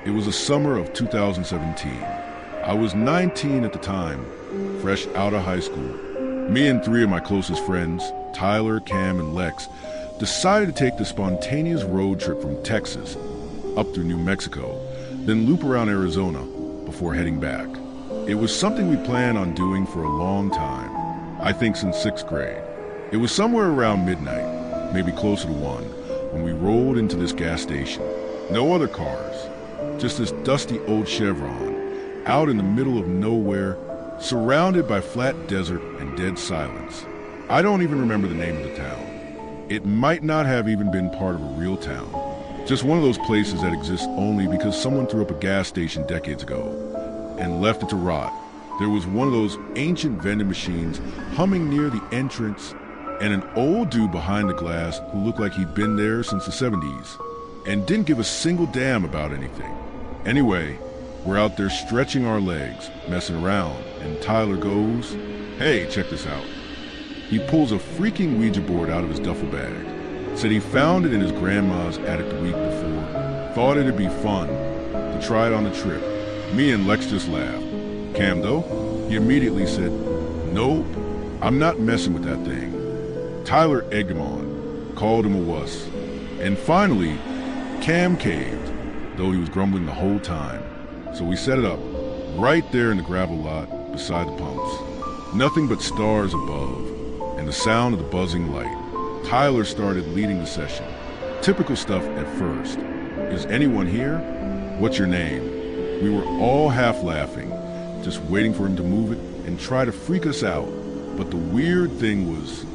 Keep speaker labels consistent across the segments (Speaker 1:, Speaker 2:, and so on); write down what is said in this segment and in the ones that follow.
Speaker 1: It was the summer of 2017. I was 19 at the time, fresh out of high school. Me and three of my closest friends, Tyler, Cam, and Lex, decided to take the spontaneous road trip from Texas up through New Mexico, then loop around Arizona before heading back. It was something we planned on doing for a long time, I think since 6th grade. It was somewhere around midnight, maybe closer to 1, when we rolled into this gas station. No other cars, just this dusty old Chevron, out in the middle of nowhere, surrounded by flat desert and dead silence. I don't even remember the name of the town. It might not have even been part of a real town. Just one of those places that exists only because someone threw up a gas station decades ago and left it to rot. There was one of those ancient vending machines humming near the entrance and an old dude behind the glass who looked like he'd been there since the 70s and didn't give a single damn about anything. Anyway, we're out there stretching our legs, messing around, and Tyler goes, "Hey, check this out." He pulls a freaking Ouija board out of his duffel bag. Said he found it in his grandma's attic the week before. Thought it'd be fun to try it on the trip. Me and Lex just laughed. Cam, though, he immediately said, "Nope, I'm not messing with that thing." Tyler egged him on, called him a wuss. And finally, Cam caved, though he was grumbling the whole time. So we set it up, right there in the gravel lot beside the pumps. Nothing but stars above, and the sound of the buzzing light. Tyler started leading the session. Typical stuff at first. "Is anyone here? What's your name?" We were all half laughing, just waiting for him to move it and try to freak us out. But the weird thing was,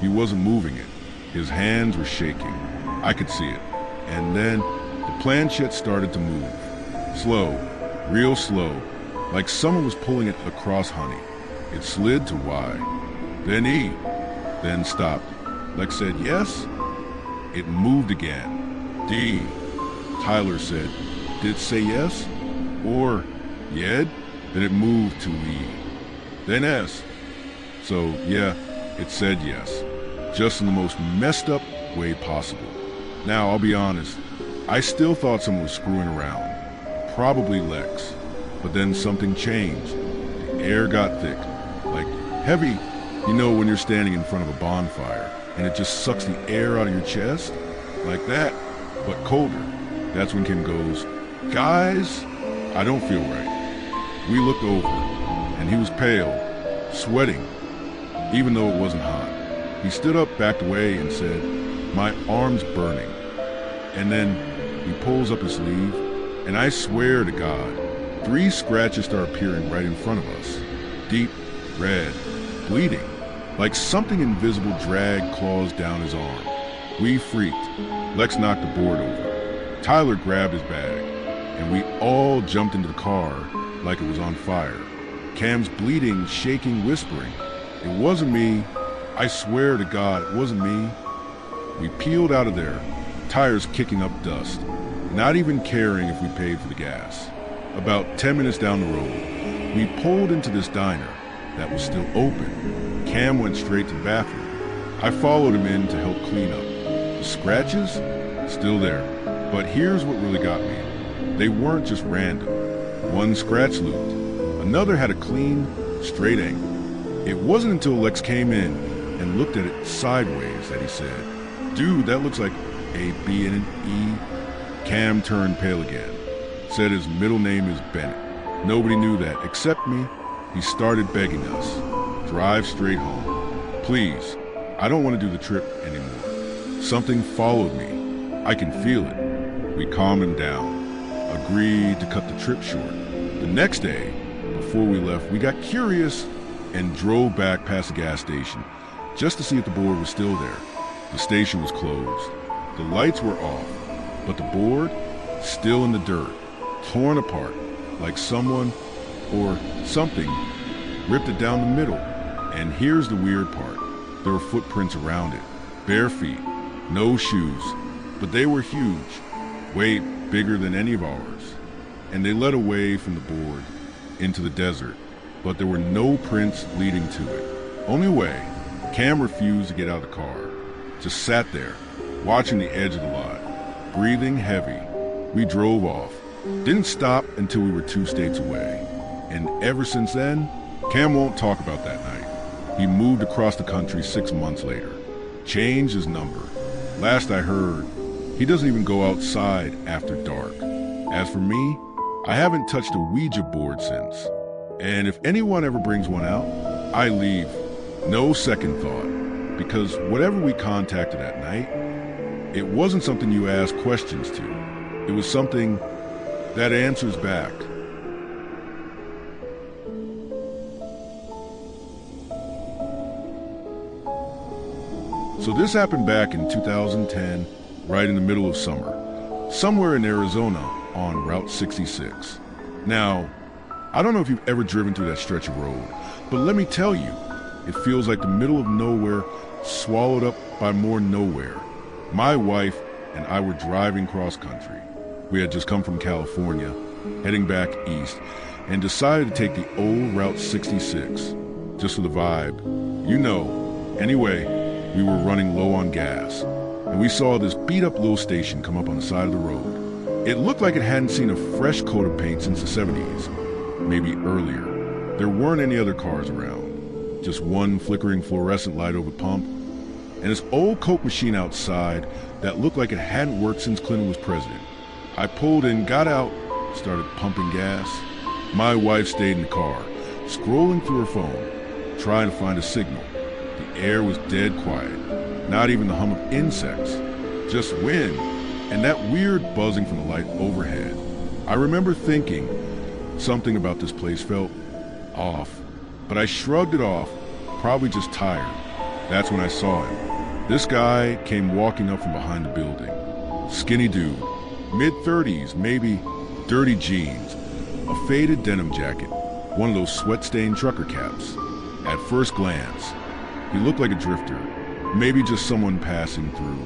Speaker 1: he wasn't moving it. His hands were shaking. I could see it. And then the planchette started to move. Slow, real slow, like someone was pulling it across honey. It slid to Y, then E, then stopped. Lex said, "Yes." It moved again. D. Tyler said, "Did it say yes?" Or, "Yed?" Then it moved to E. Then S. So, yeah, it said yes. Just in the most messed up way possible. Now, I'll be honest, I still thought someone was screwing around. Probably Lex. But then something changed. The air got thick. Like heavy, you know when you're standing in front of a bonfire and it just sucks the air out of your chest? Like that, but colder. That's when Kim goes, "Guys, I don't feel right." We looked over, and he was pale, sweating, even though it wasn't hot. He stood up, backed away, and said, "My arm's burning." And then he pulls up his sleeve, and I swear to God, 3 scratches start appearing right in front of us. Deep, red, bleeding, like something invisible dragged claws down his arm. We freaked. Lex knocked the board over. Tyler grabbed his bag, and we all jumped into the car like it was on fire. Cam's bleeding, shaking, whispering, "It wasn't me. I swear to God, it wasn't me." We peeled out of there, tires kicking up dust, not even caring if we paid for the gas. About 10 minutes down the road, we pulled into this diner that was still open. Cam went straight to the bathroom. I followed him in to help clean up. The scratches? Still there. But here's what really got me. They weren't just random. One scratch looped. Another had a clean, straight angle. It wasn't until Lex came in and looked at it sideways that he said, "Dude, that looks like a B and an E." Cam turned pale again. Said his middle name is Bennett. Nobody knew that except me. He started begging us, "Drive straight home. Please, I don't want to do the trip anymore." Something followed me. I can feel it. We calmed him down. Agreed to cut the trip short. The next day, before we left, we got curious and drove back past the gas station just to see if the board was still there. The station was closed. The lights were off, but the board still in the dirt, torn apart, like someone or something ripped it down the middle. And here's the weird part. There were footprints around it, bare feet, no shoes, but they were huge, way bigger than any of ours. And they led away from the board into the desert, but there were no prints leading to it. Only way, Cam refused to get out of the car, just sat there, watching the edge of the lot, breathing heavy. We drove off, Didn't stop until we were 2 states away. And ever since then, Cam won't talk about that night. He moved across the country 6 months later. Changed his number. Last I heard, he doesn't even go outside after dark. As for me, I haven't touched a Ouija board since. And if anyone ever brings one out, I leave. No second thought. Because whatever we contacted that night, it wasn't something you ask questions to. It was something that answers back. So this happened back in 2010, right in the middle of summer, somewhere in Arizona on Route 66. Now, I don't know if you've ever driven through that stretch of road, but let me tell you, it feels like the middle of nowhere swallowed up by more nowhere. My wife and I were driving cross country. We had just come from California, heading back east, and decided to take the old Route 66, just for the vibe. You know, anyway, we were running low on gas, and we saw this beat-up little station come up on the side of the road. It looked like it hadn't seen a fresh coat of paint since the 70s, maybe earlier. There weren't any other cars around, just one flickering fluorescent light over the pump, and this old Coke machine outside that looked like it hadn't worked since Clinton was president. I pulled in, got out, started pumping gas. My wife stayed in the car, scrolling through her phone, trying to find a signal. The air was dead quiet, not even the hum of insects, just wind and that weird buzzing from the light overhead. I remember thinking something about this place felt off, but I shrugged it off, probably just tired. That's when I saw him. This guy came walking up from behind the building. Skinny dude, mid-30s, maybe, dirty jeans, a faded denim jacket, one of those sweat-stained trucker caps. At first glance, he looked like a drifter, maybe just someone passing through.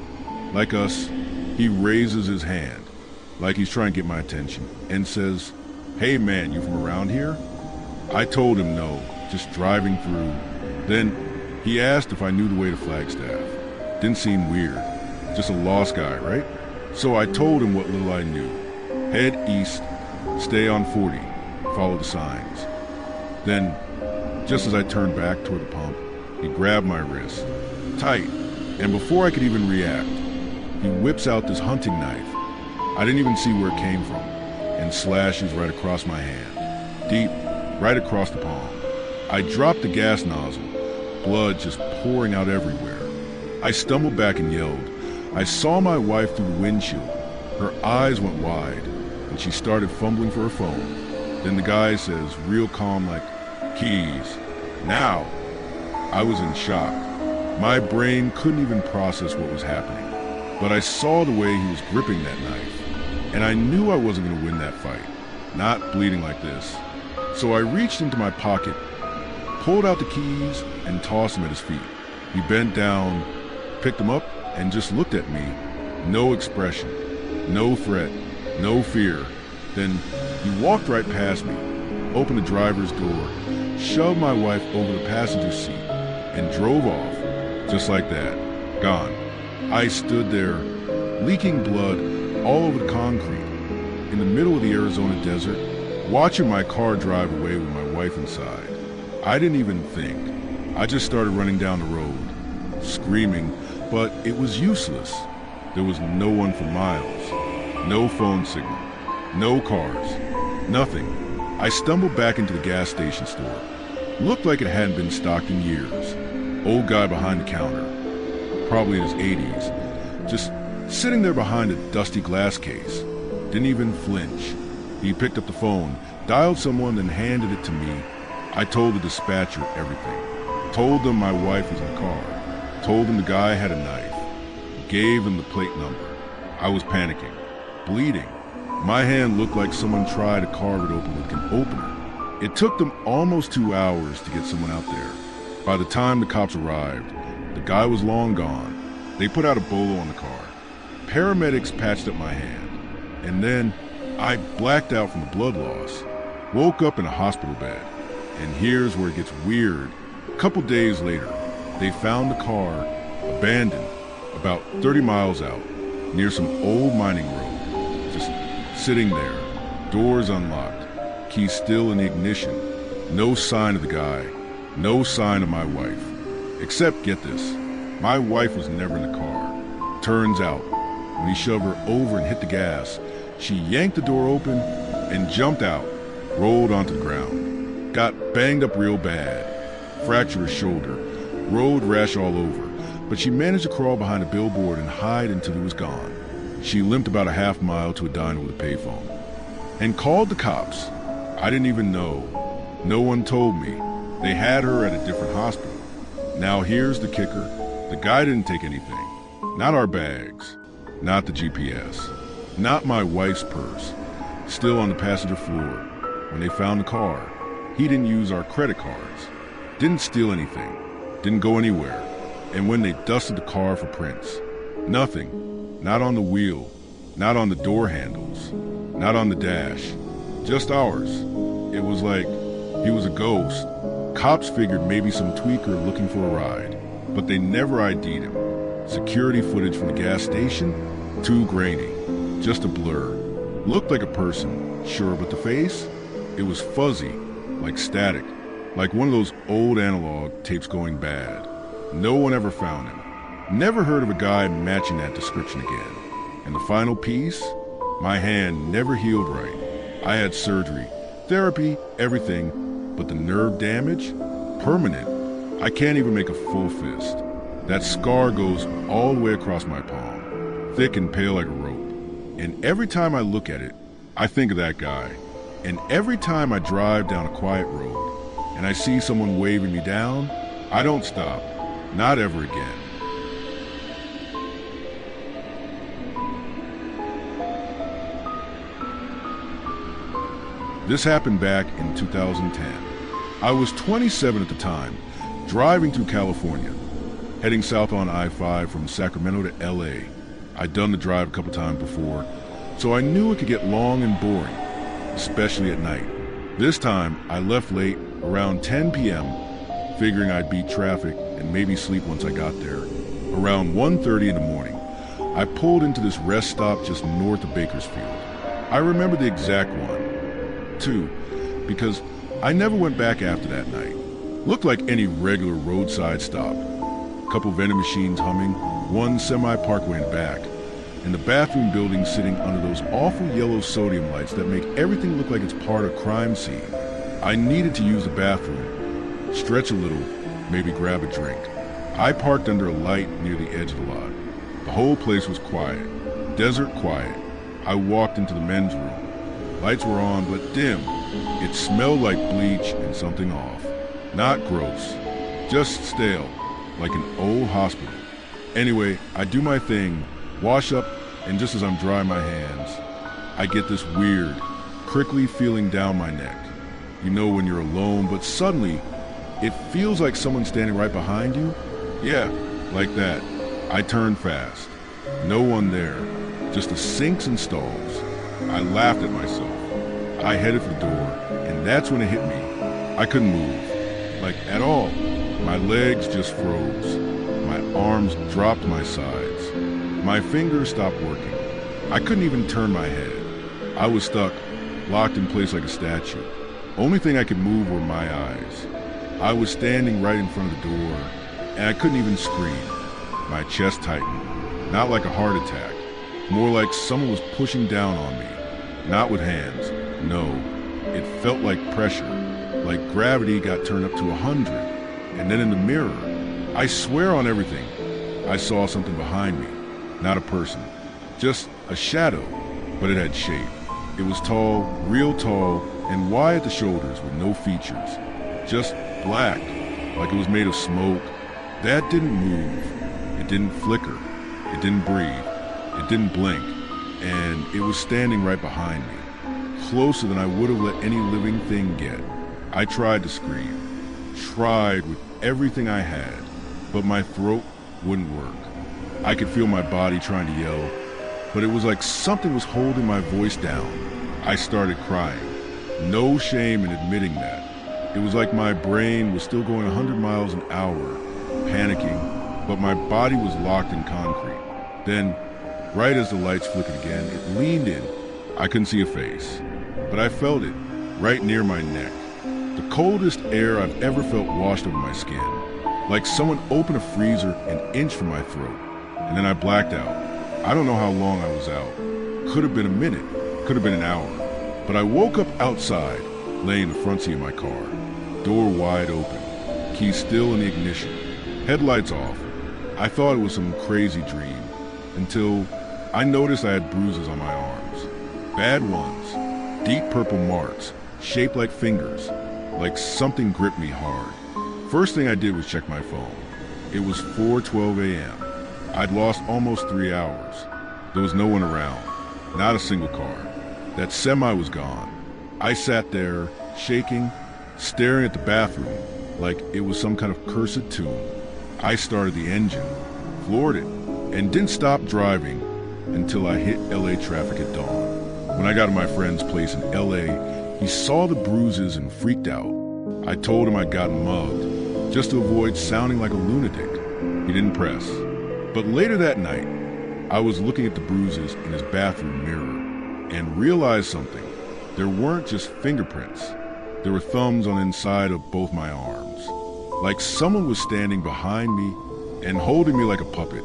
Speaker 1: Like us, he raises his hand, like he's trying to get my attention, and says, "Hey man, you from around here?" I told him no, just driving through. Then he asked if I knew the way to Flagstaff. Didn't seem weird, just a lost guy, right? So I told him what little I knew. Head east, stay on 40, follow the signs. Then, just as I turned back toward the pump, he grabbed my wrist, tight, and before I could even react, he whips out this hunting knife. I didn't even see where it came from, and slashes right across my hand, deep, right across the palm. I dropped the gas nozzle, blood just pouring out everywhere. I stumbled back and yelled. I saw my wife through the windshield. Her eyes went wide, and she started fumbling for her phone. Then the guy says, real calm, like, "Keys. Now." I was in shock. My brain couldn't even process what was happening. But I saw the way he was gripping that knife, and I knew I wasn't going to win that fight, not bleeding like this. So I reached into my pocket, pulled out the keys, and tossed them at his feet. He bent down, picked them up, and just looked at me. No expression, no threat, no fear. Then he walked right past me, opened the driver's door, shoved my wife over the passenger seat, and drove off, just like that, gone. I stood there, leaking blood all over the concrete, in the middle of the Arizona desert, watching my car drive away with my wife inside. I didn't even think. I just started running down the road, screaming, but it was useless. There was no one for miles, no phone signal, no cars, nothing. I stumbled back into the gas station store. Looked like it hadn't been stocked in years. Old guy behind the counter, probably in his 80s, just sitting there behind a dusty glass case. Didn't even flinch. He picked up the phone, dialed someone, then handed it to me. I told the dispatcher everything. Told them my wife was in the car. Told them the guy had a knife. Gave him the plate number. I was panicking, bleeding. My hand looked like someone tried to carve it open with an opener. It took them almost 2 hours to get someone out there. By the time the cops arrived, the guy was long gone. They put out a bolo on the car. Paramedics patched up my hand. And then I blacked out from the blood loss. Woke up in a hospital bed. And here's where it gets weird. A couple days later, they found the car abandoned about 30 miles out near some old mining road, just sitting there, Doors unlocked, key still in the ignition. No sign of the guy, no sign of my wife. Except, get this, my wife was never in the car. Turns out, when he shoved her over and hit the gas, she yanked the door open and jumped out, rolled onto the ground. Got banged up real bad, fractured her shoulder, road rash all over, but she managed to crawl behind a billboard and hide until he was gone. She limped about a half mile to a diner with a payphone and called the cops. I didn't even know. No one told me. They had her at a different hospital. Now here's the kicker. The guy didn't take anything. Not our bags. Not the GPS. Not my wife's purse. Still on the passenger floor. When they found the car, he didn't use our credit cards. Didn't steal anything. Didn't go anywhere. And when they dusted the car for prints, nothing. Not on the wheel. Not on the door handles. Not on the dash. Just ours. It was like he was a ghost. Cops figured maybe some tweaker looking for a ride, but they never ID'd him. Security footage from the gas station? Too grainy. Just a blur. Looked like a person, sure, but the face? It was fuzzy, like static, like one of those old analog tapes going bad. No one ever found him. Never heard of a guy matching that description again. And the final piece? My hand never healed right. I had surgery, therapy, everything, but the nerve damage? Permanent. I can't even make a full fist. That scar goes all the way across my palm, thick and pale like a rope. And every time I look at it, I think of that guy. And every time I drive down a quiet road and I see someone waving me down, I don't stop. Not ever again. This happened back in 2010. I was 27 at the time, driving through California, heading south on I-5 from Sacramento to LA. I'd done the drive a couple times before, so I knew it could get long and boring, especially at night. This time, I left late, around 10 p.m., figuring I'd beat traffic and maybe sleep once I got there. Around 1:30 in the morning, I pulled into this rest stop just north of Bakersfield. I remember the exact one, too, because I never went back after that night. Looked like any regular roadside stop. A couple vending machines humming, one semi-parkway in the back, and the bathroom building sitting under those awful yellow sodium lights that make everything look like it's part of a crime scene. I needed to use the bathroom, stretch a little, maybe grab a drink. I parked under a light near the edge of the lot. The whole place was quiet, desert quiet. I walked into the men's room. Lights were on, but dim. It smelled like bleach and something off. Not gross, just stale, like an old hospital. Anyway, I do my thing, wash up, and just as I'm drying my hands, I get this weird, prickly feeling down my neck. You know when you're alone, but suddenly, it feels like someone's standing right behind you? Yeah, like that. I turn fast. No one there, just the sinks and stalls. I laughed at myself. I headed for the door, and that's when it hit me. I couldn't move, like at all. My legs just froze. My arms dropped to my sides. My fingers stopped working. I couldn't even turn my head. I was stuck, locked in place like a statue. Only thing I could move were my eyes. I was standing right in front of the door, and I couldn't even scream. My chest tightened, not like a heart attack, more like someone was pushing down on me. Not with hands, no. It felt like pressure, like gravity got turned up to 100. And then in the mirror, I swear on everything, I saw something behind me. Not a person, just a shadow, but it had shape. It was tall, real tall, and wide at the shoulders with no features. Just black, like it was made of smoke. That didn't move. It didn't flicker. It didn't breathe. It didn't blink. And it was standing right behind me, closer than I would have let any living thing get. I tried to scream, tried with everything I had, but my throat wouldn't work. I could feel my body trying to yell, but it was like something was holding my voice down. I started crying. No shame in admitting that. It was like my brain was still going 100 miles an hour, panicking, but my body was locked in concrete. Then, right as the lights flickered again, it leaned in. I couldn't see a face. but I felt it right near my neck. The coldest air I've ever felt washed over my skin, like someone opened a freezer an inch from my throat, and then I blacked out. I don't know how long I was out. Could have been a minute, could have been an hour, but I woke up outside, laying in the front seat of my car, door wide open, key still in the ignition, headlights off. I thought it was some crazy dream, until I noticed I had bruises on my arms. Bad ones, deep purple marks, shaped like fingers, like something gripped me hard. First thing I did was check my phone. It was 4:12 a.m. I'd lost almost 3 hours. There was no one around, not a single car. That semi was gone. I sat there, shaking, staring at the bathroom like it was some kind of cursed tomb. I started the engine, floored it, and didn't stop driving until I hit LA traffic at dawn. When I got to my friend's place in LA, he saw the bruises and freaked out. I told him I'd gotten mugged, just to avoid sounding like a lunatic. He didn't press. But later that night, I was looking at the bruises in his bathroom mirror and realized something. There weren't just fingerprints. There were thumbs on the inside of both my arms. Like someone was standing behind me and holding me like a puppet.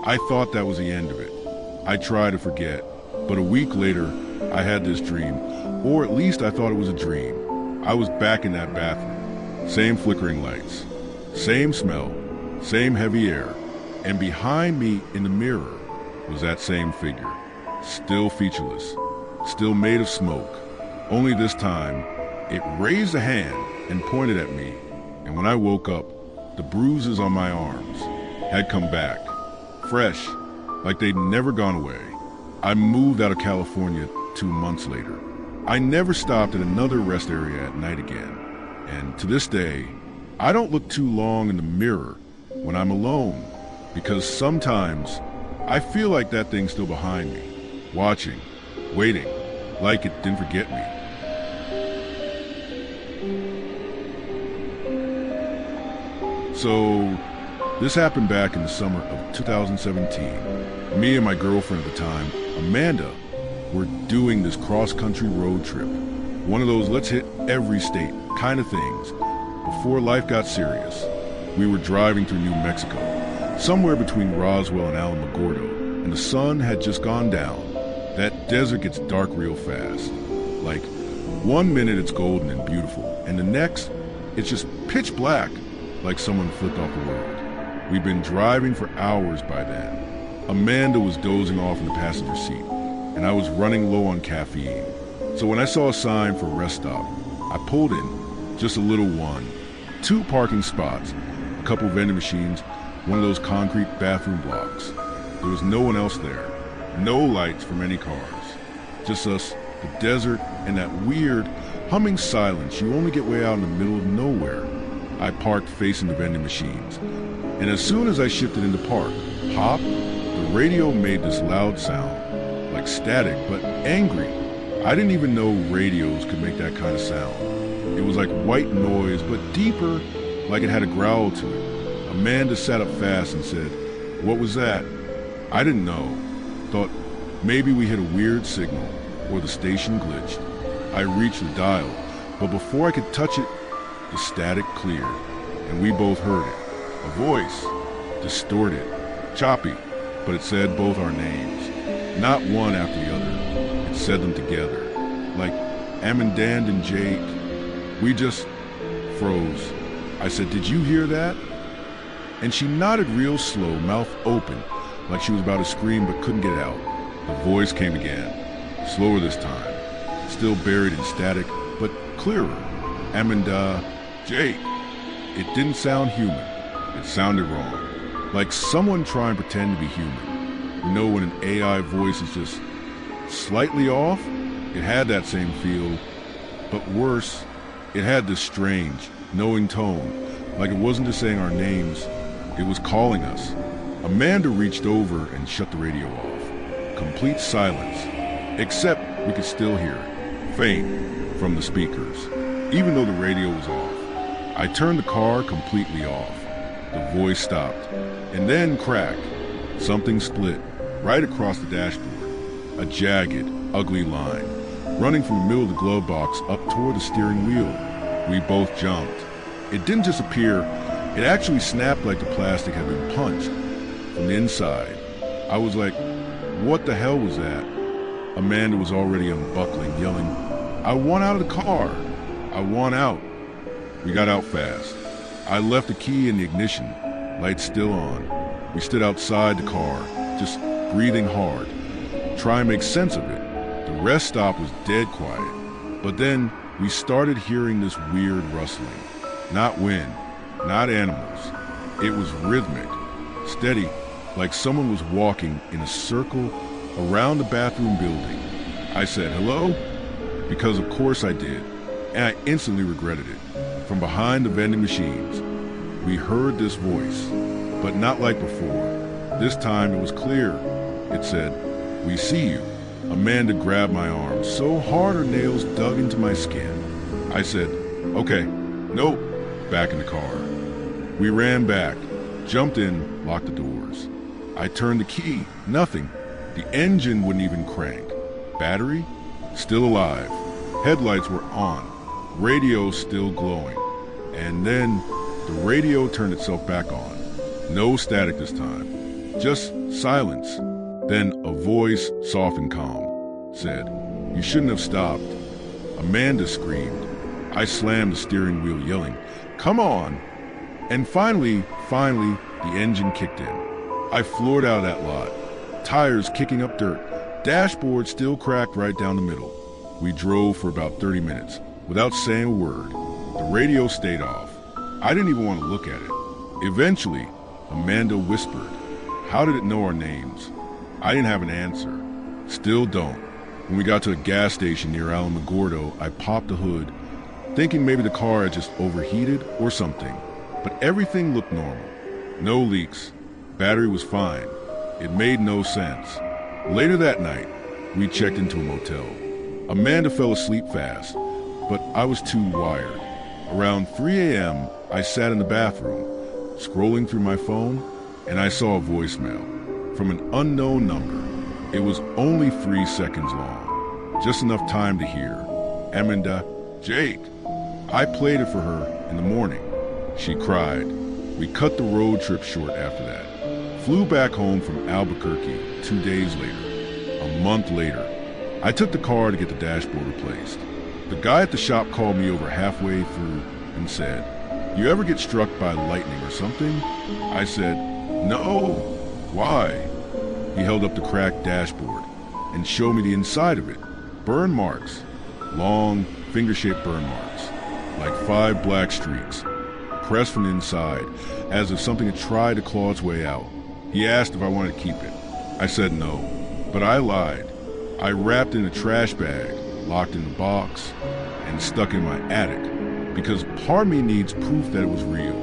Speaker 1: I thought that was the end of it. I tried to forget, but a week later, I had this dream, or at least I thought it was a dream. I was back in that bathroom. Same flickering lights, same smell, same heavy air, and behind me in the mirror was that same figure, still featureless, still made of smoke. Only this time, it raised a hand and pointed at me, and when I woke up, the bruises on my arms had come back, fresh, like they'd never gone away. I moved out of California 2 months later. I never stopped at another rest area at night again, and to this day, I don't look too long in the mirror when I'm alone, because sometimes I feel like that thing's still behind me, watching, waiting, like it didn't forget me. So, this happened back in the summer of 2017. Me and my girlfriend at the time, Amanda, were doing this cross-country road trip. One of those let's hit every state kind of things. Before life got serious, we were driving through New Mexico, somewhere between Roswell and Alamogordo, and the sun had just gone down. That desert gets dark real fast. Like, 1 minute it's golden and beautiful, and the next, it's just pitch black, like someone flipped off the world. We'd been driving for hours by then. Amanda was dozing off in the passenger seat, and I was running low on caffeine. So when I saw a sign for a rest stop, I pulled in, just a little one. 2 parking spots, a couple vending machines, one of those concrete bathroom blocks. There was no one else there, no lights from any cars. Just us, the desert, and that weird, humming silence you only get way out in the middle of nowhere. I parked facing the vending machines, and as soon as I shifted into park, pop, the radio made this loud sound, like static, but angry. I didn't even know radios could make that kind of sound. It was like white noise, but deeper, like it had a growl to it. Amanda sat up fast and said, "What was that?" I didn't know. Thought maybe we hit a weird signal, or the station glitched. I reached the dial, but before I could touch it, the static cleared, and we both heard it. A voice, distorted, choppy, but it said both our names. Not one after the other. It said them together, like Amandand and Jake. We just froze. I said, "Did you hear that?" And she nodded real slow, mouth open, like she was about to scream but couldn't get it out. The voice came again, slower this time, still buried in static, but clearer. Amanda, Jake. It didn't sound human. It sounded wrong. Like someone trying to pretend to be human. You know when an AI voice is just slightly off? It had that same feel, but worse, it had this strange, knowing tone, like it wasn't just saying our names, it was calling us. Amanda reached over and shut the radio off. Complete silence, except we could still hear it, faint, from the speakers, even though the radio was off. I turned the car completely off. The voice stopped, and then cracked. Something split, right across the dashboard. A jagged, ugly line, running from the middle of the glove box up toward the steering wheel. We both jumped. It didn't just appear, it actually snapped like the plastic had been punched from the inside. I was like, what the hell was that? Amanda was already unbuckling, yelling, I want out of the car. I want out. We got out fast. I left the key in the ignition, lights still on. We stood outside the car, just breathing hard, trying to make sense of it. The rest stop was dead quiet. But then we started hearing this weird rustling. Not wind, not animals. It was rhythmic, steady, like someone was walking in a circle around the bathroom building. I said, hello? Because of course I did, and I instantly regretted it. From behind the vending machines, we heard this voice, but not like before. This time it was clear. It said, we see you. Amanda grabbed my arm so hard her nails dug into my skin. I said, okay, nope, back in the car. We ran back, jumped in, locked the doors. I turned the key, nothing. The engine wouldn't even crank. Battery? Still alive. Headlights were on. Radio still glowing. And then the radio turned itself back on. No static this time. Just silence. Then a voice, soft and calm, said, you shouldn't have stopped. Amanda screamed. I slammed the steering wheel, yelling, come on! And finally, the engine kicked in. I floored out of that lot. Tires kicking up dirt. Dashboard still cracked right down the middle. We drove for about 30 minutes without saying a word. The radio stayed off. I didn't even want to look at it. Eventually, Amanda whispered, how did it know our names? I didn't have an answer. Still don't. When we got to a gas station near Alamogordo, I popped the hood, thinking maybe the car had just overheated or something. But everything looked normal. No leaks. Battery was fine. It made no sense. Later that night, we checked into a motel. Amanda fell asleep fast, but I was too wired. Around 3 a.m., I sat in the bathroom, scrolling through my phone, and I saw a voicemail from an unknown number. It was only 3 seconds long, just enough time to hear, Amanda, Jake. I played it for her in the morning. She cried. We cut the road trip short after that. Flew back home from Albuquerque 2 days later. A month later, I took the car to get the dashboard replaced. The guy at the shop called me over halfway through and said, you ever get struck by lightning or something? I said, no. Why? He held up the cracked dashboard and showed me the inside of it. Burn marks. Long, finger-shaped burn marks. Like 5 black streaks. Pressed from the inside, as if something had tried to claw its way out. He asked if I wanted to keep it. I said no, but I lied. I wrapped it in a trash bag, locked in the box, and stuck in my attic, because part of me needs proof that it was real.